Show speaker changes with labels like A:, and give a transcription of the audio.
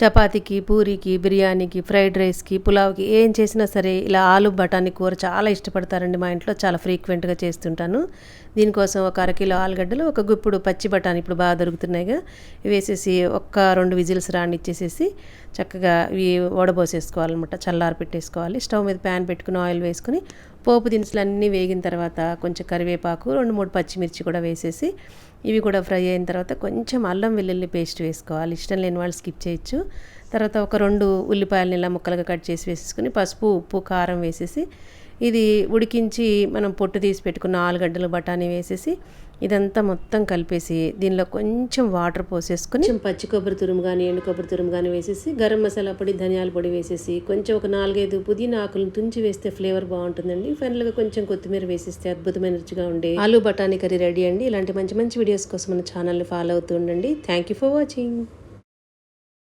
A: చపాతీకి, పూరీకి, బిర్యానీకి, ఫ్రైడ్ రైస్కి, పులావ్కి ఏం చేసినా సరే ఇలా ఆలు బఠానీ కూర చాలా ఇష్టపడతారండి. మా ఇంట్లో చాలా ఫ్రీక్వెంట్గా చేస్తుంటాను. దీనికోసం ఒక అరకిలో ఆలుగడ్డలు, ఒక గుప్పుడు పచ్చి బఠానీ ఇప్పుడు బాగా దొరుకుతున్నాయిగా, ఇవి వేసేసి ఒక్క 2 విజిల్స్ రానిచ్చేసేసి చక్కగా ఇవి వడబోసేసుకోవాలన్నమాట. చల్లారి పెట్టేసుకోవాలి. స్టవ్ మీద ప్యాన్ పెట్టుకుని ఆయిల్ వేసుకుని పోపు దినుసులు అన్నీ వేగిన తర్వాత కొంచెం కరివేపాకు, 2-3 పచ్చిమిర్చి కూడా వేసేసి ఇవి కూడా ఫ్రై అయిన తర్వాత కొంచెం అల్లం వెల్లుల్లి పేస్ట్ వేసుకోవాలి. ఇష్టం లేని వాళ్ళు స్కిప్ చేయొచ్చు. తర్వాత ఒక 2 ఉల్లిపాయలని ఇలా ముక్కలుగా కట్ చేసి వేసేసుకుని పసుపు, ఉప్పు, కారం వేసేసి ఇది ఉడికించి మనం పొట్టు తీసి పెట్టుకున్న ఆలుగడ్డలు, బఠానీ వేసేసి ఇదంతా మొత్తం కలిపేసి దీనిలో కొంచెం వాటర్ పోసేసుకుని కొంచెం పచ్చి కొబ్బరి తురుము కానీ ఎండు కొబ్బరి తురుము కానీ వేసేసి గరం మసాలా పొడి, ధనియాల పొడి వేసేసి కొంచెం ఒక 4-5 పుదీనా ఆకులను తుంచి వేస్తే ఫ్లేవర్ బాగుంటుందండి. ఫైనల్గా కొంచెం కొత్తిమీర వేసేస్తే అద్భుతమైన రుచిగా ఉండే ఆలు బఠానీ కర్రీ రెడీ అండి. ఇలాంటి మంచి మంచి వీడియోస్ కోసం మన ఛానల్ని ఫాలో అవుతూ ఉండండి. Thank you for watching.